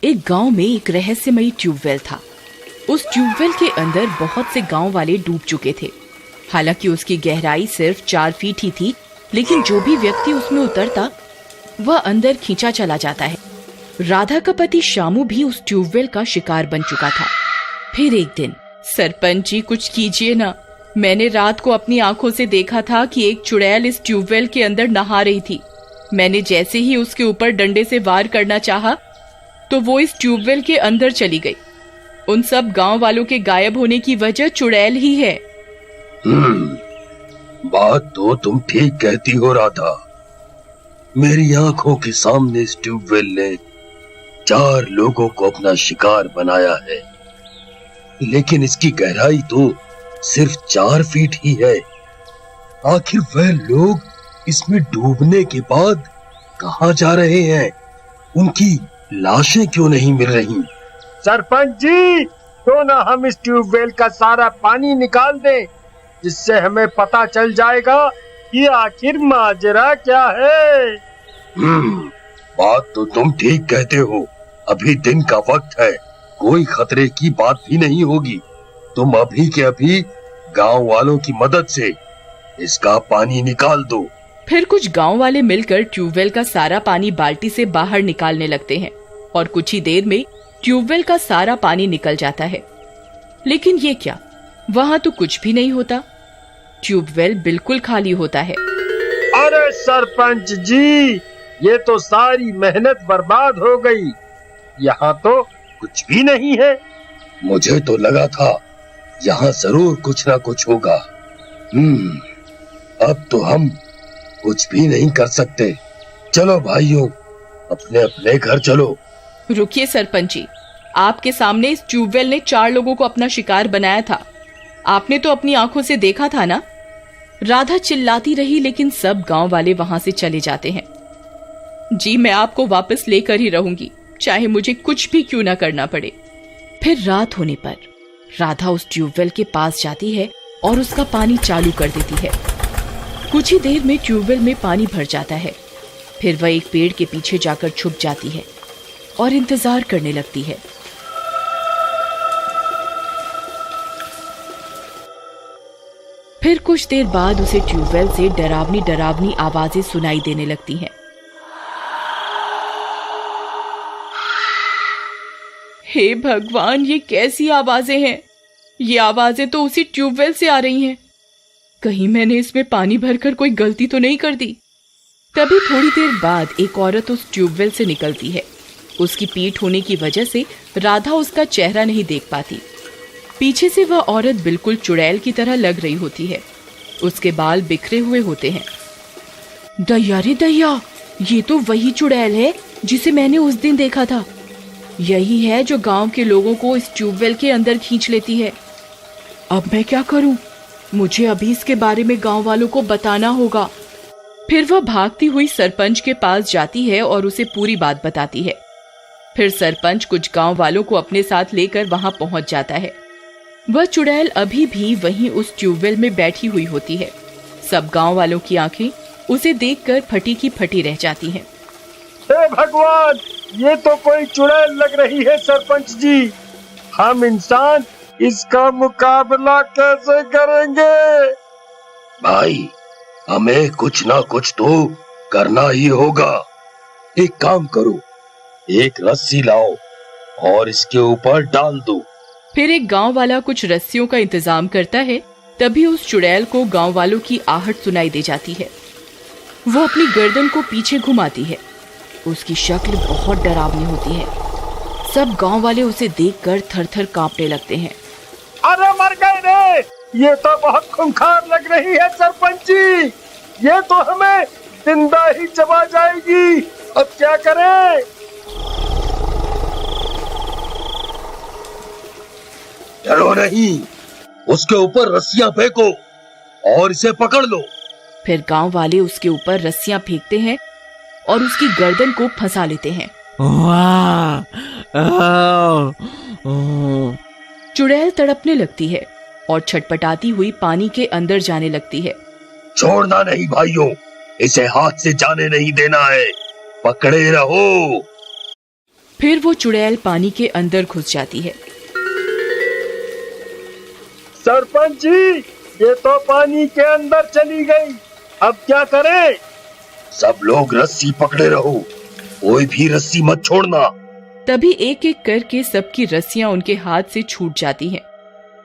एक गांव में एक रहस्यमयी ट्यूबवेल था। उस ट्यूबवेल के अंदर बहुत से गांव वाले डूब चुके थे। हालांकि उसकी गहराई सिर्फ 4 फीट ही थी, लेकिन जो भी व्यक्ति उसमें उतरता वह अंदर खींचा चला जाता है। राधा का पति शामू भी उस ट्यूबवेल का शिकार बन चुका था। फिर एक दिन, सरपंच जी कुछ कीजिए ना, मैंने रात को अपनी आंखों से देखा था कि एक चुड़ैल इस ट्यूबवेल के अंदर नहा रही थी। मैंने जैसे ही उसके ऊपर डंडे से वार करना चाहा तो वो इस ट्यूबवेल के अंदर चली गई। उन सब गांव वालों के गायब होने की वजह चुड़ैल ही है। बात तो तुम ठीक कहती हो राधा। मेरी आंखों के सामने इस ट्यूबवेल ने 4 लोगों को अपना शिकार बनाया है, लेकिन इसकी गहराई तो सिर्फ 4 फीट ही है। आखिर वह लोग इसमें डूबने के बाद कहां जा रहे हैं? उनकी लाशें क्यों नहीं मिल रही? सरपंच जी, क्यों ना हम इस ट्यूबवेल का सारा पानी निकाल दें, जिससे हमें पता चल जाएगा कि आखिर माजरा क्या है। बात तो तुम ठीक कहते हो। अभी दिन का वक्त है, कोई खतरे की बात भी नहीं होगी। तुम अभी के अभी गांव वालों की मदद से इसका पानी निकाल दो। फिर कुछ गांव वाले मिलकर ट्यूबवेल का सारा पानी बाल्टी से बाहर निकालने लगते हैं और कुछ ही देर में ट्यूबवेल का सारा पानी निकल जाता है। लेकिन ये क्या, वहां तो कुछ भी नहीं होता। ट्यूबवेल बिल्कुल खाली होता है। अरे सरपंच जी, ये तो सारी मेहनत बर्बाद हो गई। यहाँ तो कुछ भी नहीं है। मुझे तो लगा था यहाँ जरूर कुछ ना कुछ होगा। अब तो हम कुछ भी नहीं कर सकते। चलो भाइयों, अपने अपने घर चलो। रुकिए सरपंच जी, आपके सामने इस ट्यूबवेल ने 4 लोगों को अपना शिकार बनाया था। आपने तो अपनी आंखों से देखा था ना। राधा चिल्लाती रही, लेकिन सब गांव वाले वहां से चले जाते हैं। जी, मैं आपको वापस लेकर ही रहूंगी, चाहे मुझे कुछ भी क्यों ना करना पड़े। फिर रात होने पर राधा उस ट्यूबवेल के पास जाती है और उसका पानी चालू कर देती है। कुछ ही देर में ट्यूबवेल में पानी भर जाता है। फिर वह एक पेड़ के पीछे जाकर छुप जाती है और इंतजार करने लगती है। फिर कुछ देर बाद उसे ट्यूबवेल से डरावनी डरावनी आवाजें सुनाई देने लगती हैं। हे भगवान, ये कैसी आवाजें हैं? ये आवाजें तो उसी ट्यूबवेल से आ रही हैं। कहीं मैंने इसमें पानी भरकर कोई गलती तो नहीं कर दी? तभी थोड़ी देर बाद एक औरत उस ट्यूबवेल से निकलती है। उसकी पीठ होने की वजह से राधा उसका चेहरा नहीं देख पाती। पीछे से वह औरत बिल्कुल चुड़ैल की तरह लग रही होती है। उसके बाल बिखरे हुए होते हैं। दया रे दया, ये तो वही चुड़ैल है जिसे मैंने उस दिन देखा था। यही है जो गांव के लोगों को इस ट्यूबवेल के अंदर खींच लेती है। अब मैं क्या करूं? मुझे अभी इसके बारे में गांव वालों को बताना होगा। फिर वह भागती हुई सरपंच के पास जाती है और उसे पूरी बात बताती है। फिर सरपंच कुछ गांव वालों को अपने साथ लेकर वहां पहुंच जाता है। वह चुड़ैल अभी भी वहीं उस ट्यूबवेल में बैठी हुई होती है। सब गांव वालों की आंखें उसे देखकर फटी की फटी रह जाती हैं। हे भगवान, ये तो कोई चुड़ैल लग रही है सरपंच जी। हम इंसान इसका मुकाबला कैसे करेंगे? भाई, हमें कुछ ना कुछ तो करना ही होगा। एक काम करो, एक रस्सी लाओ और इसके ऊपर डाल दो। फिर एक गांव वाला कुछ रस्सियों का इंतजाम करता है। तभी उस चुड़ैल को गांव वालों की आहट सुनाई दे जाती है। वो अपनी गर्दन को पीछे घुमाती है। उसकी शक्ल बहुत डरावनी होती है। सब गांव वाले उसे देखकर थर-थर कांपने लगते हैं। अरे मर गए रे, ये तो बहुत खूंखार लग रही है सरपंच जी। ये तो हमें जिंदा ही चबा जाएगी। अब क्या करें? डरो नहीं, उसके ऊपर रस्सियां फेंको और इसे पकड़ लो। फिर गांव वाले उसके ऊपर रस्सियां फेंकते हैं और उसकी गर्दन को फंसा लेते हैं। चुड़ैल तड़पने लगती है और छटपटाती हुई पानी के अंदर जाने लगती है। छोड़ना नहीं भाइयों, इसे हाथ से जाने नहीं देना है। पकड़े रहो। फिर वो चुड़ैल पानी के अंदर घुस जाती है। सरपंच जी, ये तो पानी के अंदर चली गई, अब क्या करें? सब लोग रस्सी पकड़े रहो, कोई भी रस्सी मत छोड़ना। तभी एक एक करके सबकी रस्सियां उनके हाथ से छूट जाती हैं।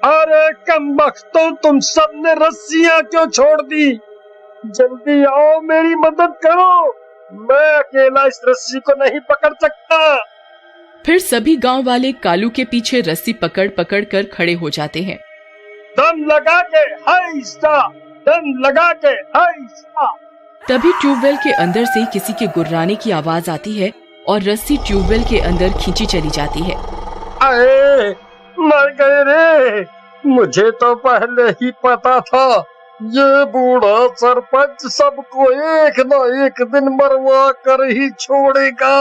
अरे कमबख्तों, तुम सबने रस्सियां क्यों छोड़ दी? जल्दी आओ, मेरी मदद करो, मैं अकेला इस रस्सी को नहीं पकड़ सकता। फिर सभी गांव वाले कालू के पीछे रस्सी पकड़ पकड़ कर खड़े हो जाते हैं। दम लगा के हाइसा, दम लगा के हाइसा। तभी ट्यूबवेल के अंदर से किसी के गुर्राने की आवाज आती है और रस्सी ट्यूबवेल के अंदर खींची चली जाती है। अरे मर गए रे, मुझे तो पहले ही पता था, ये बूढ़ा सरपंच सबको एक न एक दिन मरवा कर ही छोड़ेगा।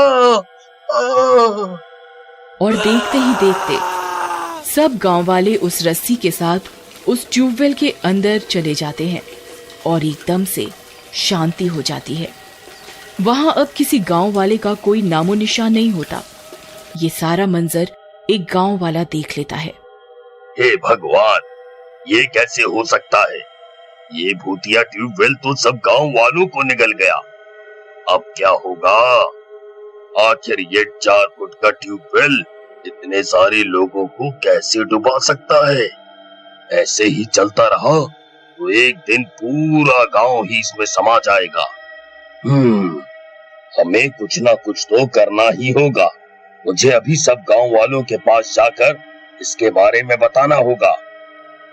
और देखते ही देखते सब गांव वाले उस रस्सी के साथ उस ट्यूबवेल के अंदर चले जाते हैं और एकदम से शांति हो जाती है। वहां अब किसी गांव वाले का कोई नामो निशान नहीं होता। ये सारा मंजर एक गांव वाला देख लेता है। हे भगवान, ये कैसे हो सकता है? ये भूतिया ट्यूबवेल तो सब गांव वालों को निगल गया। अब क्या होगा? आखिर ये 4 फुट का ट्यूबवेल इतने सारे लोगों को कैसे डुबा सकता है? ऐसे ही चलता रहा तो एक दिन पूरा गांव ही इसमें समा जाएगा। हमें कुछ ना कुछ तो करना ही होगा। मुझे अभी सब गांव वालों के पास जाकर इसके बारे में बताना होगा।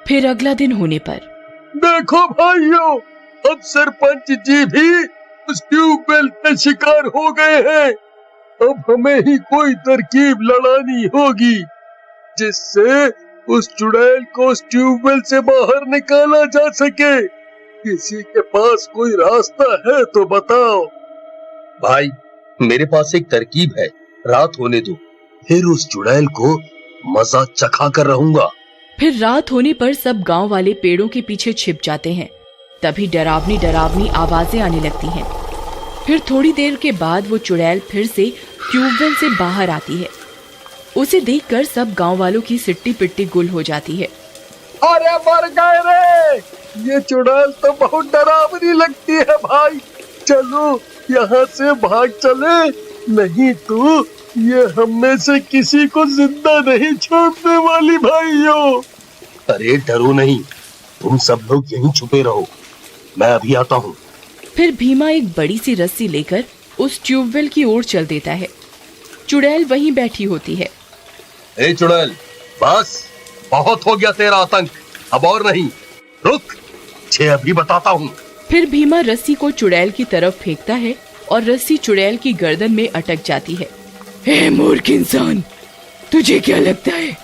फिर अगला दिन होने पर देखो भाइयों, अब सरपंच जी भी उस ट्यूबवेल के शिकार हो गए हैं। अब हमें ही कोई तरकीब लड़ानी होगी जिससे उस चुड़ैल को उस ट्यूबवेल से बाहर निकाला जा सके। किसी के पास कोई रास्ता है तो बताओ। भाई, मेरे पास एक तरकीब है, रात होने दो, फिर उस चुड़ैल को मजा चखा कर रहूंगा। फिर रात होने पर सब गांव वाले पेड़ों के पीछे छिप जाते हैं। तभी डरावनी डरावनी आवाजें आने लगती हैं। फिर थोड़ी देर के बाद वो चुड़ैल फिर से ट्यूबवेल से बाहर आती है। उसे देखकर सब गांव वालों की सिट्टी पिट्टी गुल हो जाती है। अरे मर गए रे, ये चुड़ैल तो बहुत डरावनी लगती है भाई। चलो यहाँ से भाग चले, नहीं तो ये हम में से किसी को जिंदा नहीं छोड़ने वाली भाइयों। अरे डरो नहीं, तुम सब लोग यहीं छुपे रहो, मैं अभी आता हूँ। फिर भीमा एक बड़ी सी रस्सी लेकर उस ट्यूबवेल की ओर चल देता है। चुड़ैल वहीं बैठी होती है। ए चुड़ैल, बस बहुत हो गया तेरा आतंक, अब और नहीं, रुक, छे अभी बताता हूँ। फिर भीमा रस्सी को चुड़ैल की तरफ फेंकता है और रस्सी चुड़ैल की गर्दन में अटक जाती है। हे मूर्ख इंसान, तुझे क्या लगता है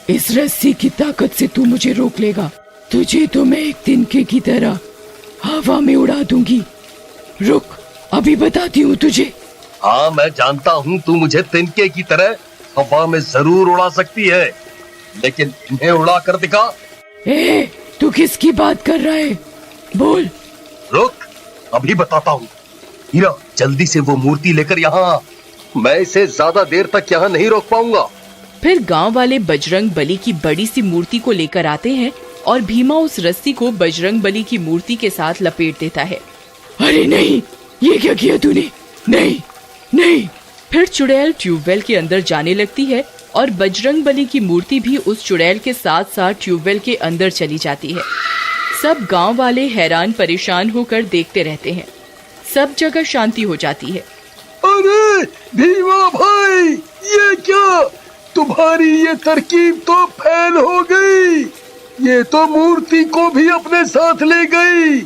इस रस्सी की ताकत से तू मुझे रोक लेगा? तुझे तो मैं एक तिनके की तरह हवा में उड़ा दूंगी। रुक, अभी बताती हूँ तुझे। हाँ, मैं जानता हूँ तू मुझे तिनके की तरह हवा में जरूर उड़ा सकती है, लेकिन इन्हें उड़ा कर दिखा। तू किसकी बात कर रहा है? बोल। रुक, अभी बताता हूँ। हीरा, जल्दी से वो मूर्ति लेकर यहाँ आ, मैं इसे ज्यादा देर तक यहाँ नहीं रोक पाऊंगा। फिर गांव वाले बजरंग बली की बड़ी सी मूर्ति को लेकर आते हैं और भीमा उस रस्सी को बजरंग बली की मूर्ति के साथ लपेट देता है। अरे नहीं, ये क्या किया तूने? नहीं नहीं। फिर चुड़ैल ट्यूबवेल के अंदर जाने लगती है और बजरंग बली की मूर्ति भी उस चुड़ैल के साथ साथ ट्यूबवेल के अंदर चली जाती है। सब गांव वाले हैरान परेशान होकर देखते रहते हैं। सब जगह शांति हो जाती है। अरे भीमा भाई, ये क्या? तुम्हारी ये तरकीब तो फेल हो गई। ये तो मूर्ति को भी अपने साथ ले गई।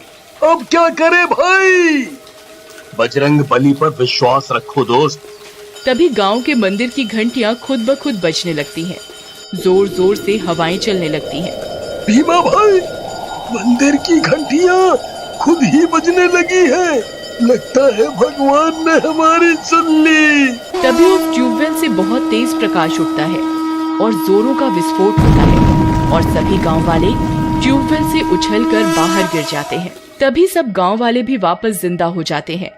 अब क्या करे भाई? बजरंग बली पर विश्वास रखो दोस्त। तभी गांव के मंदिर की घंटियां खुद ब खुद बजने लगती हैं। जोर जोर से हवाएं चलने लगती हैं। भीमा भाई, मंदिर की घंटियां खुद ही बजने लगी है। लगता है भगवान ने हमारी सुन ली। तभी उस ट्यूबवेल से बहुत तेज प्रकाश उठता है और जोरों का विस्फोट होता है और सभी गांव वाले ट्यूबवेल से उछलकर बाहर गिर जाते हैं। तभी सब गांव वाले भी वापस जिंदा हो जाते हैं।